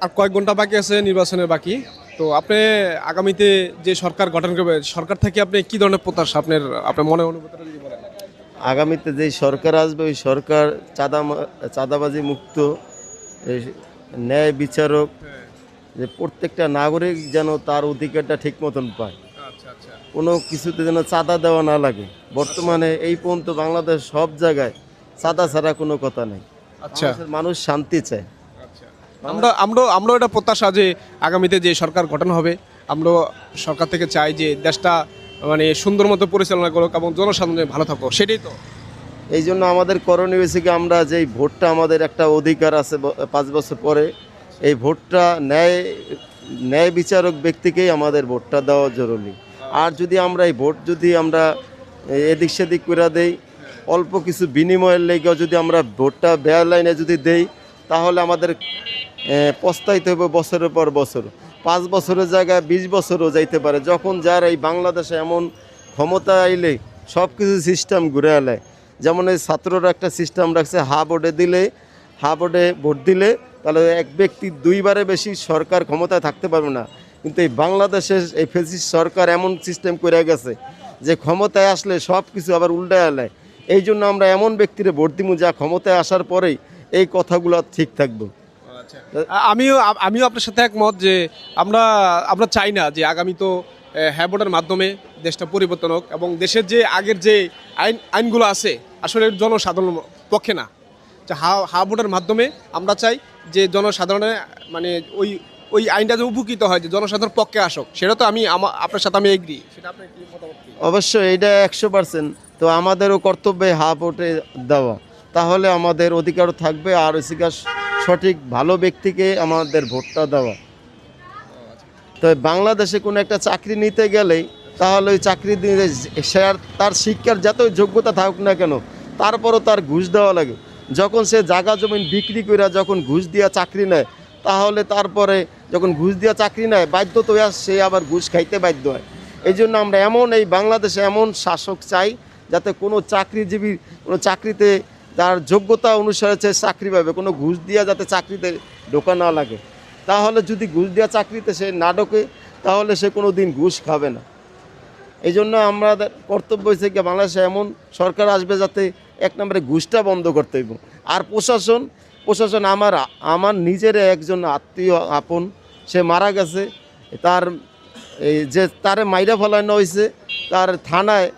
আর কয়েক ঘন্টা বাকি আছে নির্বাচনের বাকি। তো আপনি আগামীতে যে সরকার গঠন করবে, সরকার থেকে আপনি কি ধরনের প্রত্যাশা আপনার আপনার মনে অনুভূতিটা যদি বলেন। আগামীতে যেই সরকার আসবে ওই সরকার চাঁদাবাজি মুক্ত, এই ন্যায় বিচারক, যে প্রত্যেকটা নাগরিক যেন তার অধিকারটা ঠিক মতন পায়, আচ্ছা আচ্ছা কোনো কিছুতে যেন চাঁদা দেওয়া না লাগে। বর্তমানে এই পর্যন্ত বাংলাদেশ সব জায়গায় চাঁদা ছাড়া কোনো কথা নেই। আচ্ছা মানুষ শান্তি চায়। আমরা এটা প্রত্যাশা যে আগামীতে যে সরকার গঠন হবে, আমরা সরকার থেকে চাই যে দেশটা মানে সুন্দর মতো পরিচালনা করুক এবং জনসাধারণের ভালো থাকুক, সেটাই তো। এই জন্য আমাদের করণীয় হয়েছে কি, আমরা যেই ভোটটা আমাদের একটা অধিকার আছে 5 বছর পরে, এই ভোটটা ন্যায় বিচারক ব্যক্তিকেই আমাদের ভোটটা দেওয়া জরুরি। আর যদি আমরা এই ভোট যদি আমরা এদিক সেদিক করে দেই, অল্প কিছু বিনিময়ের লেগে যদি আমরা ভোটটা বেয়ার লাইনে যদি দেই, তাহলে আমাদের পস্তাইতে হবে বছরের পর বছর। 5 বছরের জায়গায় 20 বছরও যাইতে পারে। যখন যার এই বাংলাদেশে এমন ক্ষমতা আইলে সব কিছু সিস্টেম ঘুরে এলায়। যেমন এই ছাত্ররা একটা সিস্টেম রাখছে, হা বোর্ডে ভোট দিলে তাহলে এক ব্যক্তি 2 বারে বেশি সরকার ক্ষমতায় থাকতে পারবে না। কিন্তু এই বাংলাদেশের এই ফ্যাসিস্ট সরকার এমন সিস্টেম করে গেছে যে ক্ষমতায় আসলে সব কিছু আবার উল্টায় এলায়। এই জন্য আমরা এমন ব্যক্তিরে ভোট দিব যা ক্ষমতায় আসার পরেই এই কথাগুলো ঠিক থাকবে। আমিও আপনার সাথে একমত যে আমরা আমরা চাই না যে আগামী তো হ্যাঁ ভোটের মাধ্যমে দেশটা পরিবর্তন হোক এবং দেশের যে আগের যে আইনগুলো আছে আসলে জনসাধারণ পক্ষে না। যে হা ভোটের মাধ্যমে আমরা চাই যে জনসাধারণের মানে ওই আইনটা যে উপকৃত হয়, যে জনসাধারণ পক্ষে আসুক, সেটা তো আপনার সাথে আমি এগ্রি। সেটা আপনার কি মতামত? অবশ্যই এটা 100%। তো আমাদেরও কর্তব্য হা ভোটে দেওয়া, তাহলে আমাদের অধিকারও থাকবে। আর সঠিক ভালো ব্যক্তিকে আমাদের ভোটটা দেওয়া। তো বাংলাদেশে কোনো একটা চাকরি নিতে গেলেই তাহলে ওই চাকরি দিয়ে সে আর তার শিক্ষার যতই যোগ্যতা থাকুক না কেন, তারপরও তার ঘুষ দেওয়া লাগে। যখন সে জায়গা জমিন বিক্রি করে যখন ঘুষ দিয়া চাকরি নেয়, তাহলে তারপরে যখন ঘুষ দিয়া চাকরি নেয় বাধ্য তো সে আবার ঘুষ খাইতে বাধ্য হয়। এই জন্য আমরা এই বাংলাদেশে এমন শাসক চাই যাতে কোনো চাকরিজীবী কোনো চাকরিতে তার যোগ্যতা অনুসারে সে চাকরি পাবে, কোনো ঘুষ দিয়া যাতে চাকরিতে ঢোকা না লাগে। তাহলে যদি ঘুষ দেওয়া চাকরিতে সে না ঢোকে, তাহলে সে কোনো দিন ঘুষ খাবে না। এই জন্য আমাদের কর্তব্য হয়েছে কি, বাংলাদেশে এমন সরকার আসবে যাতে 1 নম্বরে ঘুষটা বন্ধ করতে হইব। আর প্রশাসন আমার নিজের একজন আত্মীয় আপন, সে মারা গেছে। তার এই যে তারে মাইরা ফেলানো হয়েছে, তার থানায়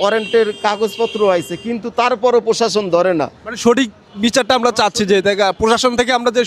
ওয়ারেন্টের কাগজপত্র আইছে, কিন্তু তারপরও প্রশাসন ধরে না। মানে সঠিক বিচারটা আমরা চাচ্ছি যে প্রশাসন থেকে আমরা যে